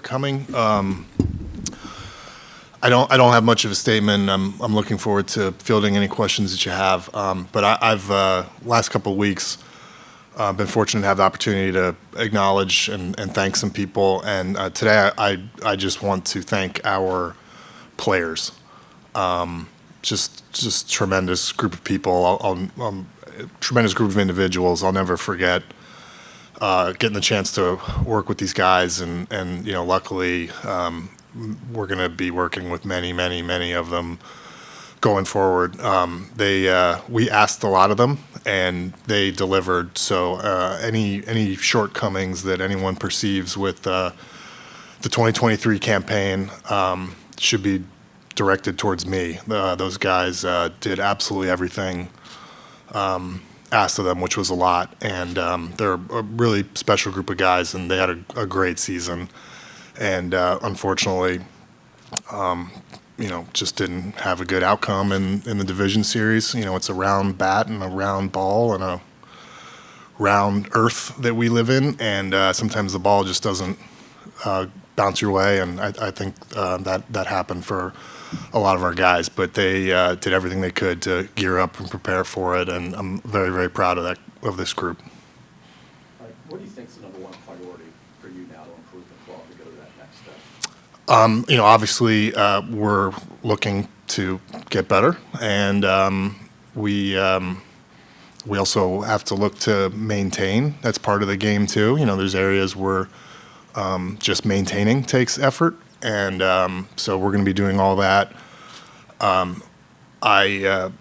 coming. I don't have much of a statement. I'm looking forward to fielding any questions that you have. But I've last couple of weeks been fortunate to have the opportunity to acknowledge and thank some people. And today I just want to thank our players. Just tremendous group of people. Tremendous group of individuals. I'll never forget getting the chance to work with these guys, and luckily we're going to be working with many of them going forward. We asked a lot of them, and they delivered. So any shortcomings that anyone perceives with the 2023 campaign should be directed towards me. Those guys did absolutely everything asked of them, which was a lot, and they're a really special group of guys, and they had a great season. And unfortunately, just didn't have a good outcome in the division series. It's a round bat and a round ball and a round earth that we live in, and sometimes the ball just doesn't bounce your way. And I think that happened for a lot of our guys, but they did everything they could to gear up and prepare for it, and I'm very, very proud of this group. What do you think is the number one priority for you now to improve the club to go to that next step? Obviously, we're looking to get better, and we also have to look to maintain. That's part of the game too. There's areas where just maintaining takes effort, and so we're going to be doing all that. I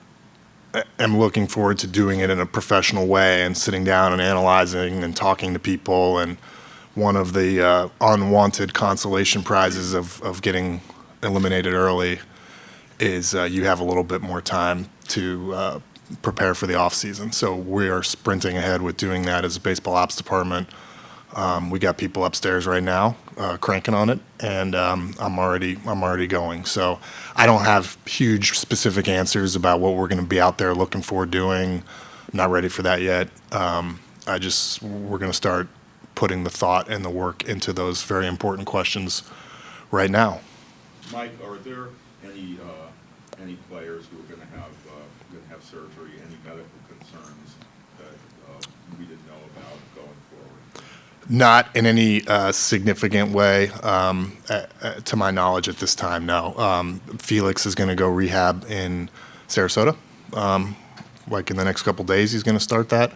am looking forward to doing it in a professional way and sitting down and analyzing and talking to people. And one of the unwanted consolation prizes of getting eliminated early is you have a little bit more time to prepare for the off season. So we are sprinting ahead with doing that as a baseball ops department. We got people upstairs right now cranking on it, and I'm already going. So I don't have huge specific answers about what we're going to be out there looking for doing. I'm not ready for that yet. We're going to start putting the thought and the work into those very important questions right now. Mike, are there any players who are going to have surgery, any medical concerns that we didn't know about going forward? Not in any significant way, to my knowledge at this time, no. Felix is going to go rehab in Sarasota. Like in the next couple days, he's going to start that.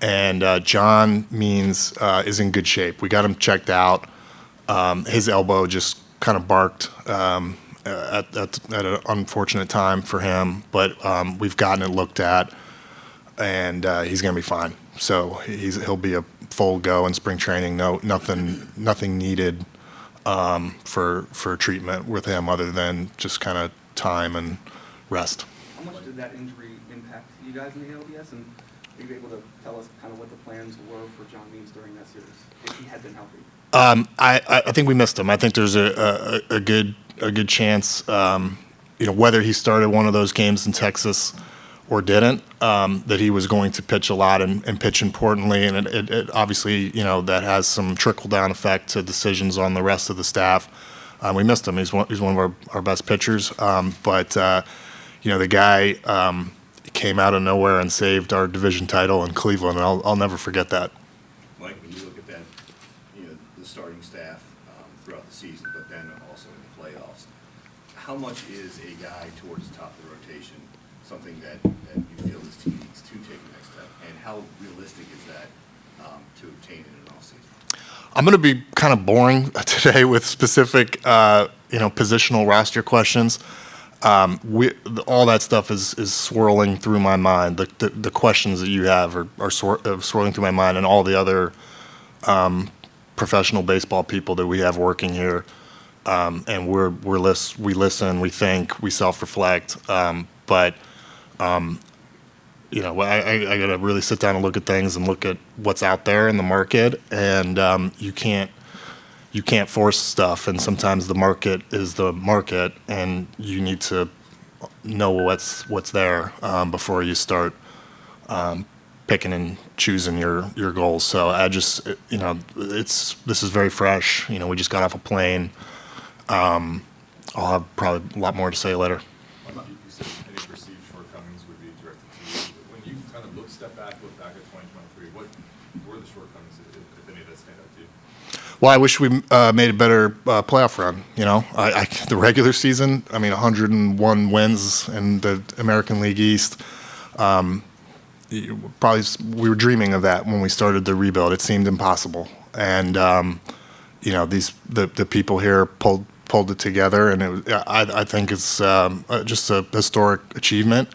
And John Means is in good shape. We got him checked out. His elbow just kind of barked at an unfortunate time for him, but we've gotten it looked at, and he's going to be fine. So he'll be a full go in spring training. Nothing needed for treatment with him other than just kind of time and rest. How much did that injury impact you guys in the LDS? And are you able to tell us kind of what the plans were for John Means during that series, if he had been healthy? I think we missed him. I think there's a good chance, whether he started one of those games in Texas or didn't, that he was going to pitch a lot and pitch importantly, and it obviously, that has some trickle-down effect to decisions on the rest of the staff. We missed him. He's one of our best pitchers, but the guy came out of nowhere and saved our division title in Cleveland, and I'll never forget that. Mike, when you look at that, the starting staff throughout the season, but then also in the playoffs, how much is a guy towards the top of the rotation something that you feel this team needs to take the next step, and how realistic is that to obtain in an offseason? I'm going to be kind of boring today with specific, positional roster questions. All that stuff is swirling through my mind. The questions that you have are swirling through my mind, and all the other professional baseball people that we have working here. And we listen, we think, we self-reflect. But I got to really sit down and look at things and look at what's out there in the market, and you can't force stuff, and sometimes the market is the market, and you need to know what's there before you start picking and choosing your goals. So I just, this is very fresh. We just got off a plane. I'll have probably a lot more to say later. You said any perceived shortcomings would be directed to you. When you kind of step back, look back at 2023, what were the shortcomings, if any, that stand out to you? Well, I wish we made a better playoff run. The regular season, 101 wins in the American League East. We were dreaming of that when we started the rebuild. It seemed impossible, and the people here pulled it together, and I think it's just a historic achievement.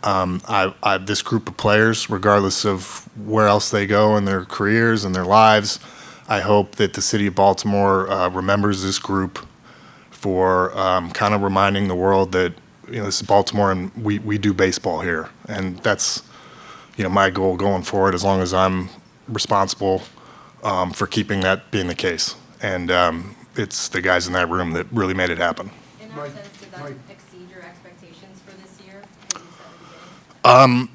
This group of players, regardless of where else they go in their careers and their lives, I hope that the city of Baltimore remembers this group for kind of reminding the world that this is Baltimore and we do baseball here, and that's my goal going forward, as long as I'm responsible for keeping that being the case. And it's the guys in that room that really made it happen. In that sense, did that exceed your expectations for this year that you set at the beginning?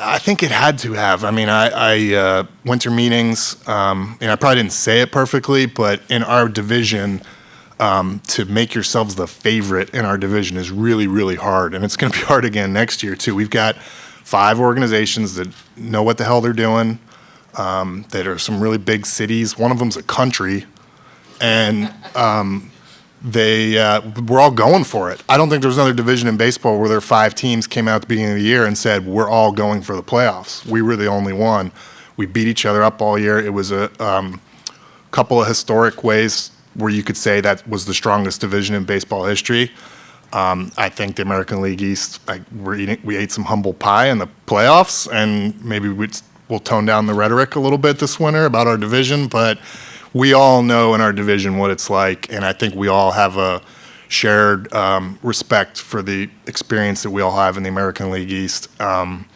I think it had to have. I winter meetings, I probably didn't say it perfectly, but in our division, to make yourselves the favorite in our division is really, really hard. And it's going to be hard again next year, too. We've got 5 organizations that know what the hell they're doing, that are some really big cities. One of them's a country, and we're all going for it. I don't think there's another division in baseball where there are 5 teams came out at the beginning of the year and said, we're all going for the playoffs. We were the only one. We beat each other up all year. It was a couple of historic ways where you could say that was the strongest division in baseball history. I think the American League East, we ate some humble pie in the playoffs, and maybe we'll tone down the rhetoric a little bit this winter about our division, but we all know in our division what it's like, and I think we all have a shared respect for the experience that we all have in the American League East, and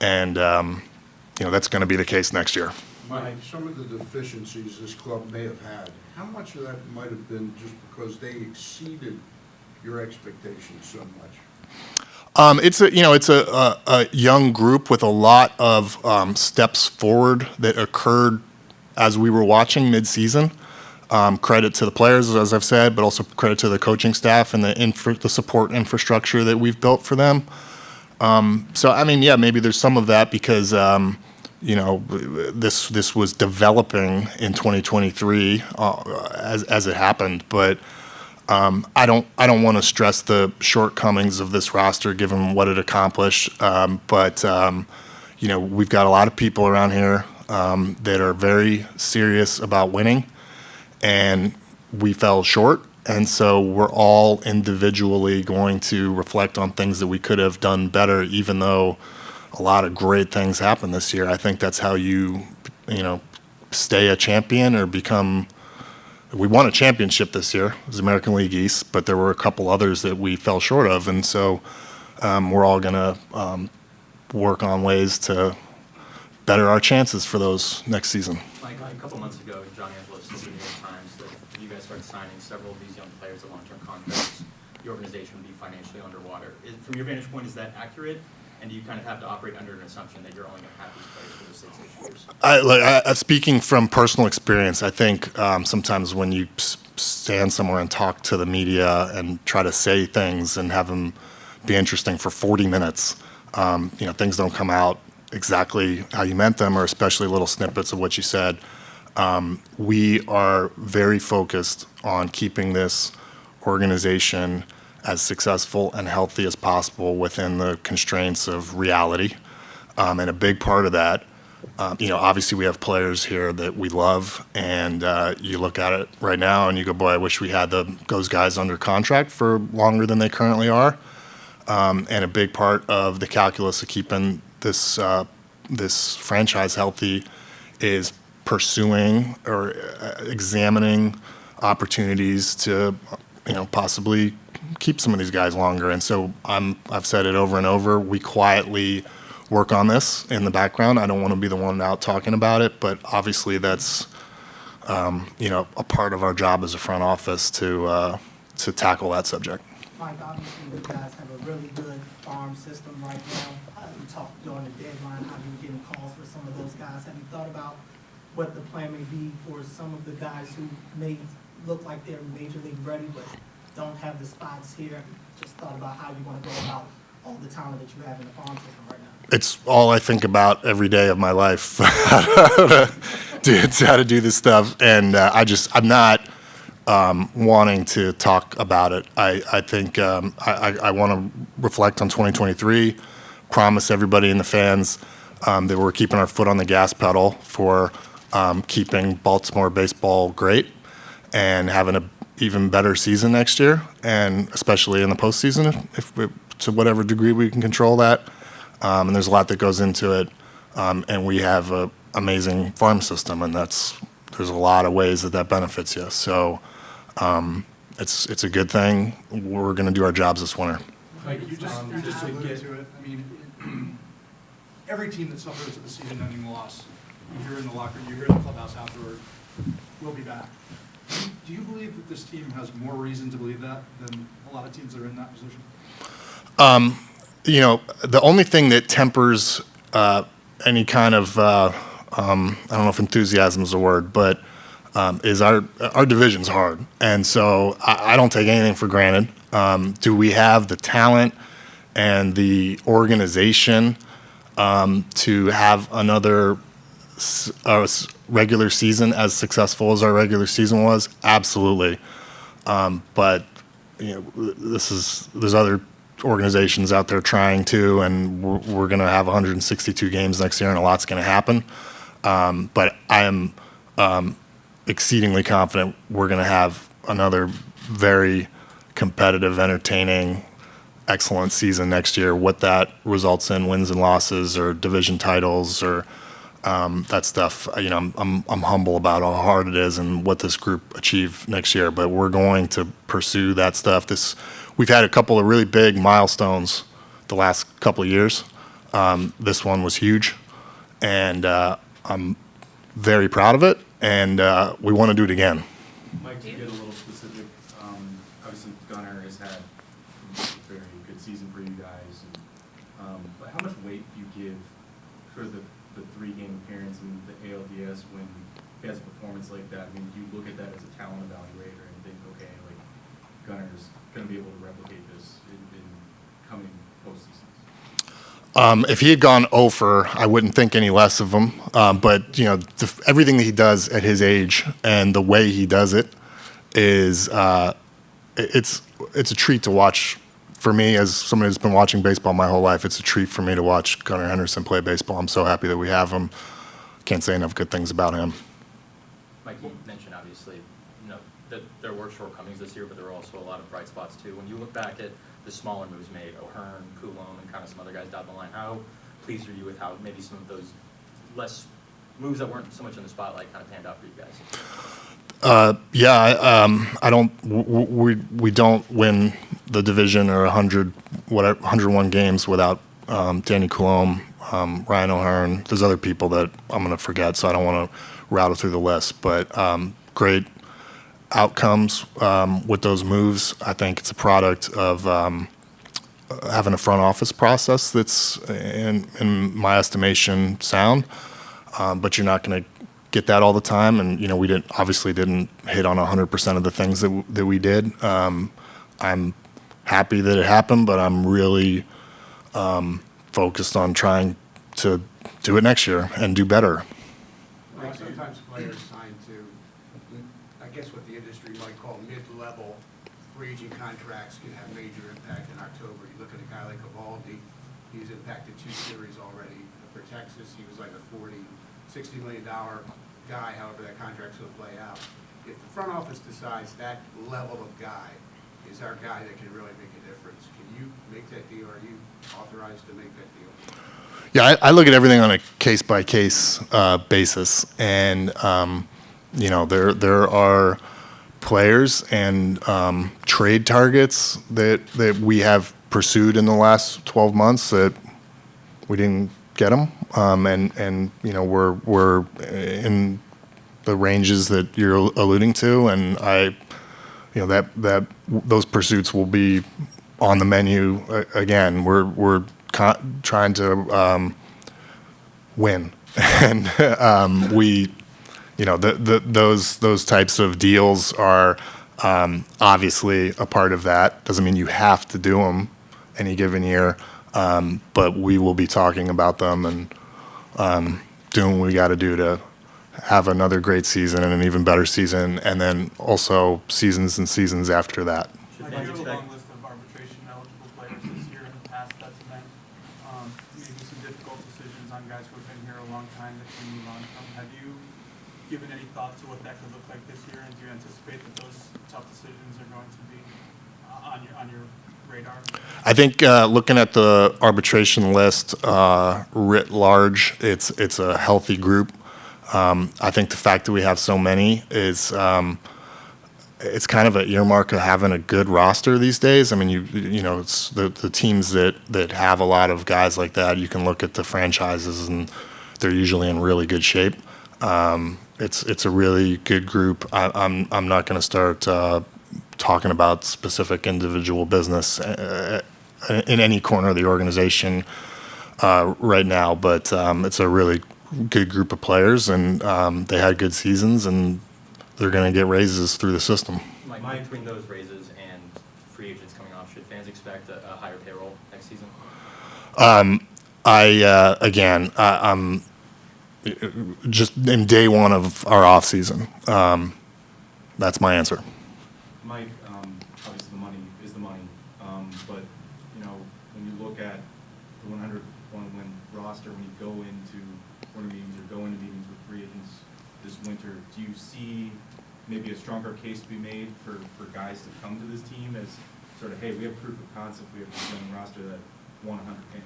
that's going to be the case next year. Mike, some of the deficiencies this club may have had, how much of that might have been just because they exceeded your expectations so much? It's a young group with a lot of steps forward that occurred as we were watching mid-season. Credit to the players, as I've said, but also credit to the coaching staff and the support infrastructure that we've built for them. Maybe there's some of that because this was developing in 2023 as it happened, but. I don't want to stress the shortcomings of this roster given what it accomplished, but we've got a lot of people around here that are very serious about winning, and we fell short, and so we're all individually going to reflect on things that we could have done better, even though a lot of great things happened this year. I think that's how you stay a champion or become. We won a championship this year, it was American League East, but there were a couple others that we fell short of, and so we're all going to work on ways to better our chances for those next season. Mike, a couple months ago, John Angelos told the New York Times that you guys started signing several of these young players to long-term contracts, the organization would be financially underwater. From your vantage point, is that accurate? And do you kind of have to operate under an assumption that you're only going to have these players for the 6 years? Speaking from personal experience, I think sometimes when you stand somewhere and talk to the media and try to say things and have them be interesting for 40 minutes, things don't come out exactly how you meant them, or especially little snippets of what you said. We are very focused on keeping this organization as successful and healthy as possible within the constraints of reality. And a big part of that, obviously we have players here that we love, and you look at it right now and you go, boy, I wish we had those guys under contract for longer than they currently are. And a big part of the calculus of keeping this franchise healthy is pursuing or examining opportunities to, possibly keep some of these guys longer. And so I've said it over and over, we quietly work on this in the background. I don't want to be the one out talking about it, but obviously that's, a part of our job as a front office to tackle that subject. Mike, obviously you guys have a really good farm system right now. We talked during the deadline how you were getting calls for some of those guys. Have you thought about what the plan may be for some of the guys who may look like they're major league ready but don't have the spots here? Have you just thought about how you want to go about all the talent that you have in the farm system right now? It's all I think about every day of my life, how to do this stuff, and I'm not wanting to talk about it. I think I want to reflect on 2023, promise everybody and the fans that we're keeping our foot on the gas pedal for keeping Baltimore baseball great and having a even better season next year, and especially in the postseason, if to whatever degree we can control that. And there's a lot that goes into it, and we have an amazing farm system, and there's a lot of ways that benefits you. So it's a good thing. We're going to do our jobs this winter. Like you just alluded to it. I mean, every team that suffers a season-ending loss, you hear in the locker, you hear in the clubhouse afterward, we'll be back. Do you believe that this team has more reason to believe that than a lot of teams that are in that position? The only thing that tempers any kind of I don't know if enthusiasm is a word, but is our division's hard, and so I don't take anything for granted. Do we have the talent and the organization to have another regular season as successful as our regular season was? Absolutely. But there's other organizations out there trying to, and we're going to have 162 games next year, and a lot's going to happen. But I am exceedingly confident we're going to have another very competitive, entertaining, excellent season next year. What that results in, wins and losses, or division titles, or that stuff. I'm humble about how hard it is and what this group achieve next year. But we're going to pursue that stuff. We've had a couple of really big milestones the last couple of years. This one was huge, and I'm very proud of it, and we want to do it again. Mike, to get a little specific, obviously Gunnar has had a very good season for you guys. But how much weight do you give for the 3-game appearance in the ALDS when he has a performance like that? I mean, do you look at that as a talent evaluator and think, okay, like Gunnar's going to be able to replicate this in coming postseasons? If he had gone 0 for, I wouldn't think any less of him. But everything that he does at his age and the way he does it is it's a treat to watch. For me, as somebody who's been watching baseball my whole life, it's a treat for me to watch Gunnar Henderson play baseball. I'm so happy that we have him. Can't say enough good things about him. Mike, you mentioned obviously, that there were shortcomings this year, but there were also a lot of bright spots too. When you look back at the smaller moves made, O'Hearn, Coulomb, and kind of some other guys down the line, how pleased are you with how maybe some of those less moves that weren't so much in the spotlight kind of panned out for you guys? I don't. We don't win the division or 101 games without Danny Coulomb, Ryan O'Hearn. There's other people that I'm going to forget, so I don't want to rattle through the list. But great outcomes with those moves. I think it's a product of having a front office process that's, in my estimation, sound. But you're not going to get that all the time, and we obviously didn't hit on 100% of the things that we did. I'm happy that it happened, but I'm really focused on trying to do it next year and do better. Like sometimes players sign to, I guess what the industry might call mid-level free agent contracts can have major impact in October. You look at a guy like Evaldi, he's impacted 2 series already. For Texas, he was like a $60 million guy, however that contract's going to play out. If the front office decides that level of guy is our guy that can really make a difference, can you make that deal? Are you authorized to make that deal? Yeah, I look at everything on a case-by-case basis, and there are players and trade targets that we have pursued in the last 12 months that we didn't get them, and we're in the ranges that you're alluding to, and I those pursuits will be on the menu again. We're trying to win, and those types of deals are obviously a part of that. Doesn't mean you have to do them any given year, but we will be talking about them and doing what we got to do to have another great season and an even better season, and then also seasons and seasons after that. Should Like, fans you have a expect? long list of arbitration eligible players this year. In the past, that's meant maybe some difficult decisions on guys who have been here a long time that you move on from. Have you given any thought to what that could look like this year, and do you anticipate that those tough decisions are going to be on your radar? I think looking at the arbitration list writ large, it's a healthy group. I think the fact that we have so many is it's kind of an earmark of having a good roster these days. I mean, it's the teams that have a lot of guys like that. You can look at the franchises, and they're usually in really good shape. It's a really good group. I'm not going to start talking about specific individual business in any corner of the organization right now, but it's a really good group of players, and they had good seasons, and they're going to get raises through the system. Mike, between those raises and free agents coming off, should fans expect a higher payroll next season? I'm just in day one of our off season. That's my answer. Mike, obviously the money is the money, but when you look at the 101-win roster, when you go into winter meetings or go into meetings with free agents this winter, do you see maybe a stronger case to be made for guys to come to this team as sort of, hey, we have proof of concept, we have this young roster that won 100 games?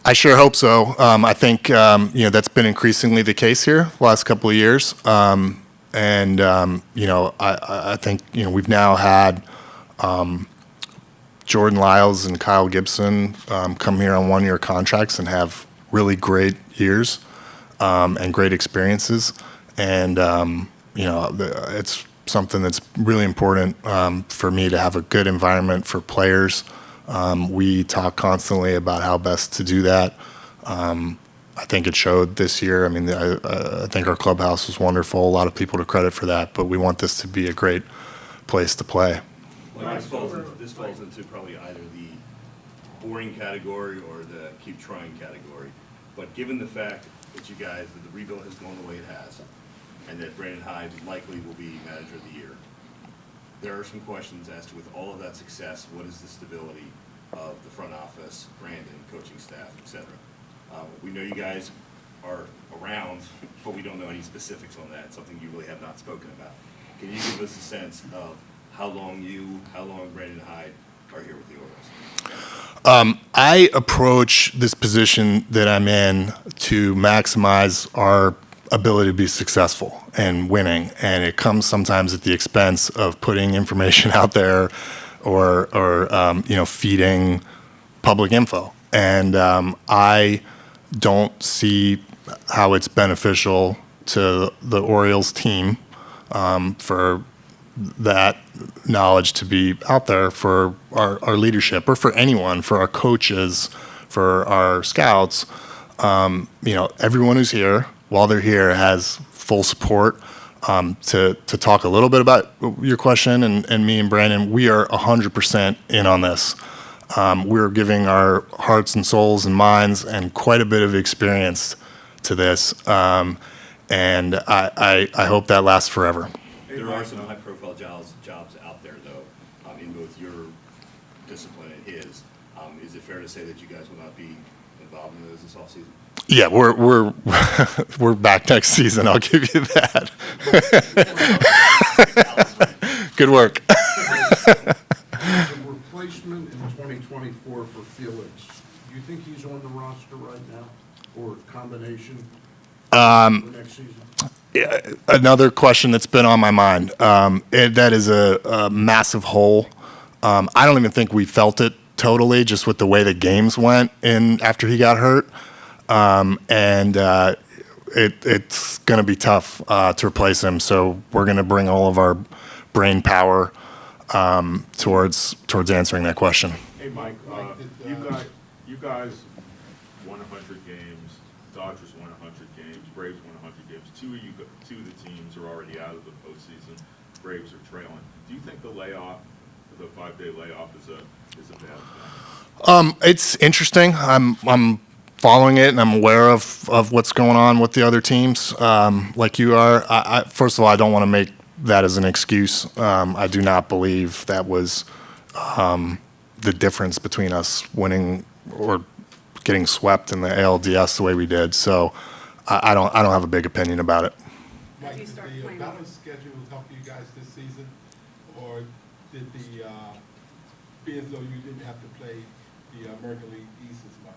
I sure hope so. I think that's been increasingly the case here the last couple of years. I think we've now had Jordan Lyles and Kyle Gibson come here on one-year contracts and have really great years and great experiences. And it's something that's really important for me to have a good environment for players. We talk constantly about how best to do that. I think it showed this year. I mean, I think our clubhouse was wonderful. A lot of people to credit for that, but we want this to be a great place to play. Well, this falls into probably either the boring category or the keep trying category. But given the fact that you guys, that the rebuild has gone the way it has, and that Brandon Hyde likely will be manager of the year, there are some questions as to, with all of that success, what is the stability of the front office, Brandon, coaching staff, et cetera? We know you guys are around, but we don't know any specifics on that, something you really have not spoken about. Can you give us a sense of how long Brandon Hyde are here with the Orioles? I approach this position that I'm in to maximize our ability to be successful and winning, and it comes sometimes at the expense of putting information out there or feeding public info. And I don't see how it's beneficial to the Orioles team for that knowledge to be out there for our leadership, or for anyone, for our coaches, for our scouts. Everyone who's here, while they're here, has full support. To talk a little bit about your question, and me and Brandon, we are 100% in on this. We're giving our hearts and souls and minds and quite a bit of experience to this, and I hope that lasts forever. There are some high-profile jobs out there, though, in both your discipline and his. Is it fair to say that you guys will not be involved in those this offseason? Yeah, we're back next season. I'll give you that. Good work. The replacement in 2024 for Felix, do you think he's on the roster right now, or combination for next season? Another question that's been on my mind. That is a massive hole. I don't even think we felt it totally, just with the way the games went in after he got hurt. It's going to be tough to replace him. So we're going to bring all of our brain power towards answering that question. Hey, Mike, you guys won 100 games, Dodgers won 100 games, Braves won 100 games. Two of the teams are already out of the postseason. Braves are trailing. Do you think the 5-day layoff is a bad thing? It's interesting. I'm following it and I'm aware of what's going on with the other teams, like you are. First of all, I don't want to make that as an excuse. I do not believe that was the difference between us winning or getting swept in the ALDS the way we did. So I don't have a big opinion about it. Mike, did the balance schedule help you guys this season, or did the be as though you didn't have to play the American League East as much?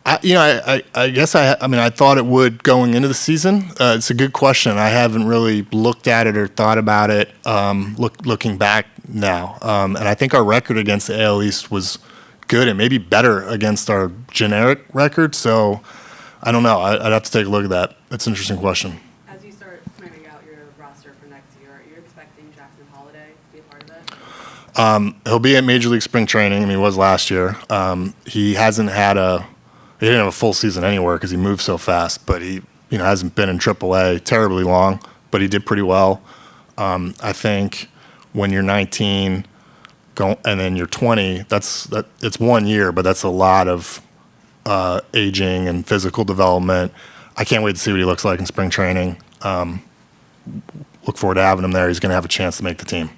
I guess I thought it would going into the season. It's a good question. I haven't really looked at it or thought about it looking back now. And I think our record against the AL East was good and maybe better against our generic record. So I don't know. I'd have to take a look at that. That's an interesting question. As you start planning out your roster for next year, are you expecting Jackson Holiday to be a part of it? He'll be at Major League Spring Training. He was last year. He didn't have a full season anywhere because he moved so fast, but he hasn't been in AAA terribly long, but he did pretty well. I think when you're 19 and then you're 20, it's 1 year, but that's a lot of aging and physical development. I can't wait to see what he looks like in spring training. Look forward to having him there. He's going to have a chance to make the team.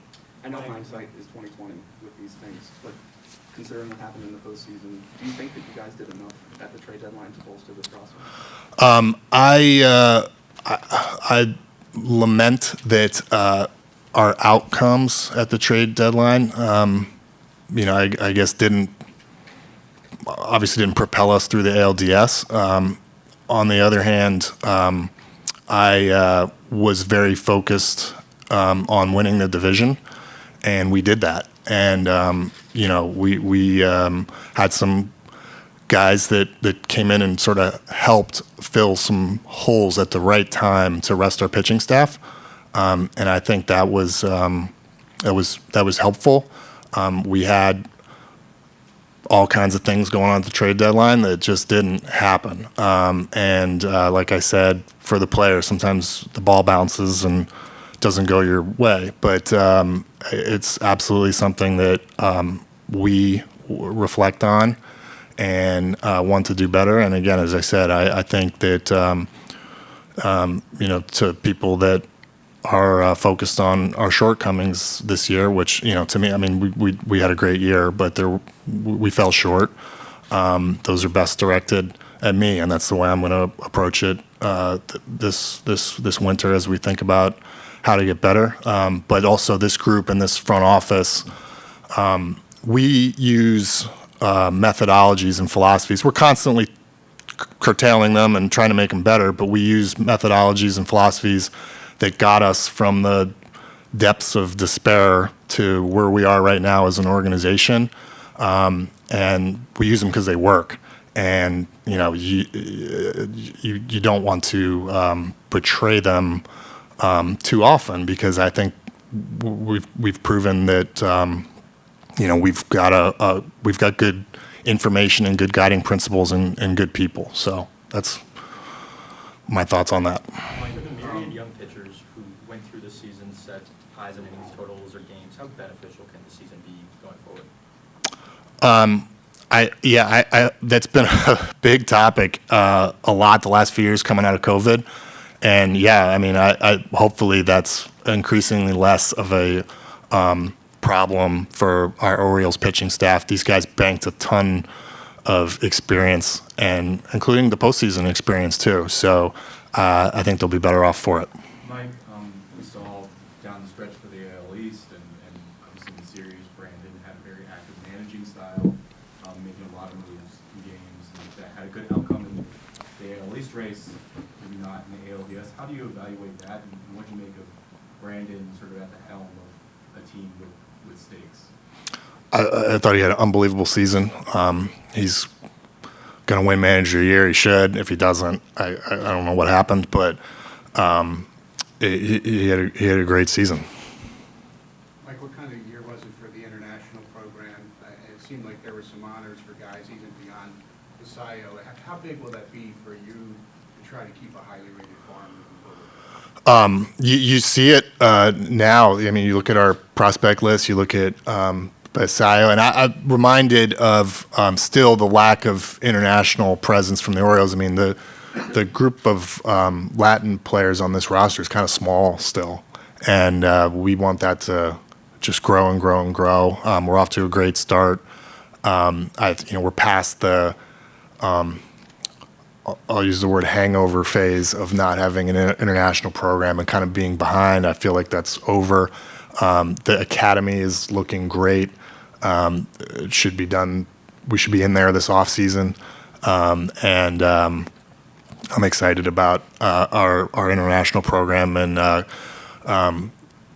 I know hindsight is 20/20 with these things, but considering what happened in the postseason, do you think that you guys did enough at the trade deadline to bolster this roster? I lament that our outcomes at the trade deadline, I guess obviously didn't propel us through the ALDS. On the other hand, I was very focused on winning the division, and we did that. And we had some guys that came in and sort of helped fill some holes at the right time to rest our pitching staff, and I think that was helpful. We had all kinds of things going on at the trade deadline that just didn't happen. And like I said, for the players, sometimes the ball bounces and doesn't go your way. But it's absolutely something that we reflect on and want to do better. And again, as I said, I think that to people that are focused on our shortcomings this year, which to me, we had a great year, but we fell short. Those are best directed at me, and that's the way I'm going to approach it this winter as we think about how to get better. But also this group and this front office, we use methodologies and philosophies. We're constantly curtailing them and trying to make them better, but we use methodologies and philosophies that got us from the depths of despair to where we are right now as an organization. And we use them because they work. And you don't want to betray them too often, because I think we've proven that we've got good information and good guiding principles and good people. So that's my thoughts on that. Mike, with the myriad young pitchers who went through the season, set highs in innings totals or games, how beneficial can the season be going forward? That's been a big topic a lot the last few years coming out of COVID. And I hopefully that's increasingly less of a problem for our Orioles pitching staff. These guys banked a ton of experience, and including the postseason experience too. So I think they'll be better off for it. Mike, we saw down the stretch for the AL East, and obviously in the series, Brandon had a very active managing style, making a lot of moves in games, and that had a good outcome in the AL East race, maybe not in the ALDS. How do you evaluate that, and what do you make of Brandon sort of at the helm of a team with stakes? I thought he had an unbelievable season. He's going to win Manager of the Year. He should. If he doesn't, I don't know what happened. But he had a great season. Mike, what kind of year was it for the international program? It seemed like there were some honors for guys even beyond the SIO. How big will that be for you to try to keep a highly rated farm moving forward? You see it now. I mean, you look at our prospect list, you look at Basayo, and I'm reminded of still the lack of international presence from the Orioles. I mean, the group of Latin players on this roster is kind of small still, and we want that to just grow and grow and grow. We're off to a great start. We're past the I'll use the word hangover phase of not having an international program and kind of being behind. I feel like that's over. The academy is looking great. It should be done. We should be in there this off season, and I'm excited about our international program and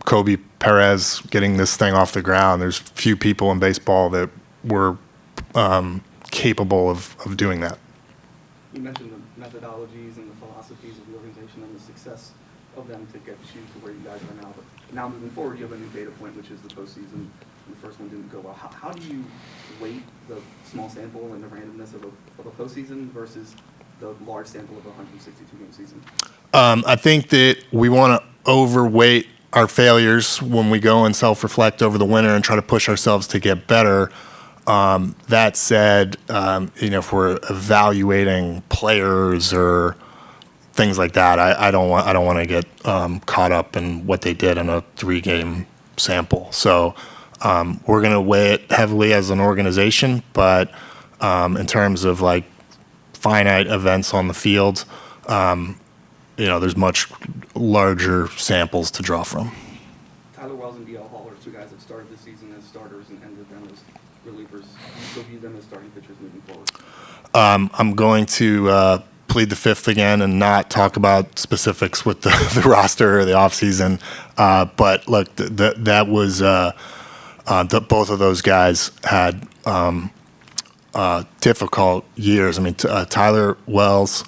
Kobe Perez getting this thing off the ground. There's few people in baseball that were capable of doing that. You mentioned the methodologies and the philosophies of the organization and the success of them to get you to where you guys are now. But now moving forward, you have a new data point, which is the postseason. The first one didn't go well. How do you weight the small sample and the randomness of a postseason versus the large sample of a 162-game season? I think that we want to overweight our failures when we go and self-reflect over the winter and try to push ourselves to get better. That said, if we're evaluating players or things like that, I don't want to get caught up in what they did in a 3-game sample. So we're going to weigh it heavily as an organization, but in terms of like finite events on the field, there's much larger samples to draw from. Tyler Wells and DL Hall are two guys that started the season as starters and ended them as relievers. Do you still view them as starting pitchers moving forward? I'm going to plead the fifth again and not talk about specifics with the roster or the offseason. But look, that was both of those guys had difficult years. I mean, Tyler Wells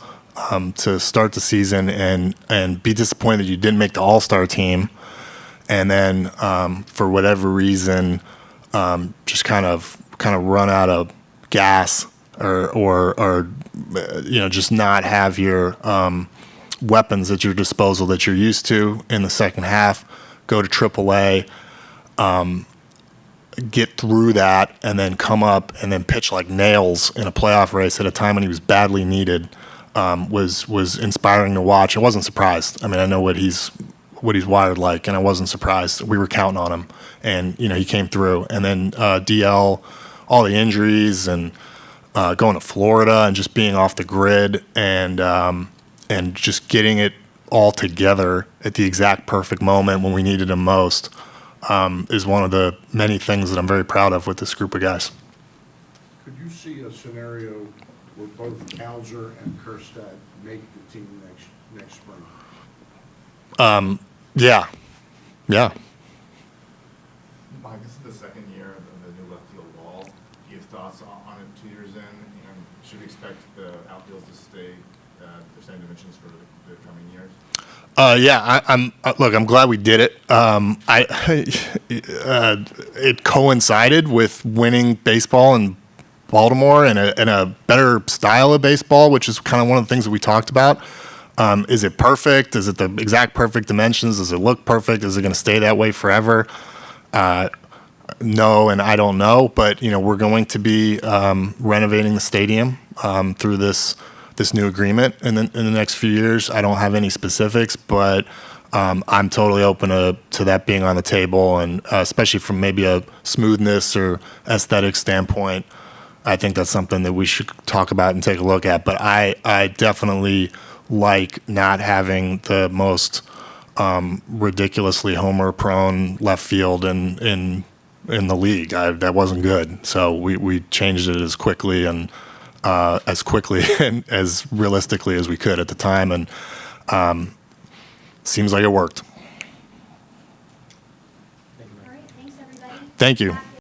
to start the season and be disappointed you didn't make the All-Star team, and then for whatever reason just kind of run out of gas or just not have your weapons at your disposal that you're used to in the second half, go to AAA, get through that, and then come up and then pitch like nails in a playoff race at a time when he was badly needed was inspiring to watch. I wasn't surprised. I mean, I know what he's wired like, and I wasn't surprised. We were counting on him, and he came through. And then DL, all the injuries and going to Florida and just being off the grid and just getting it all together at the exact perfect moment when we needed him most is one of the many things that I'm very proud of with this group of guys. Could you see a scenario where both Cowser and Kerstad make the team next spring? Yeah. Mike, this is the second year of the new left field wall. Do you have thoughts on it 2 years in? And should we expect the outfields to stay the same dimensions for the coming years? I'm glad we did it. It coincided with winning baseball in Baltimore and a better style of baseball, which is kind of one of the things that we talked about. Is it perfect? Is it the exact perfect dimensions? Does it look perfect? Is it going to stay that way forever? No, and I don't know. But we're going to be renovating the stadium through this new agreement in the next few years. I don't have any specifics, but I'm totally open to that being on the table, and especially from maybe a smoothness or aesthetic standpoint. I think that's something that we should talk about and take a look at. But I definitely like not having the most ridiculously homer-prone left field in the league. That wasn't good. So we changed it as quickly and as realistically as we could at the time, and seems like it worked. All right, thanks, everybody. Thank you. Back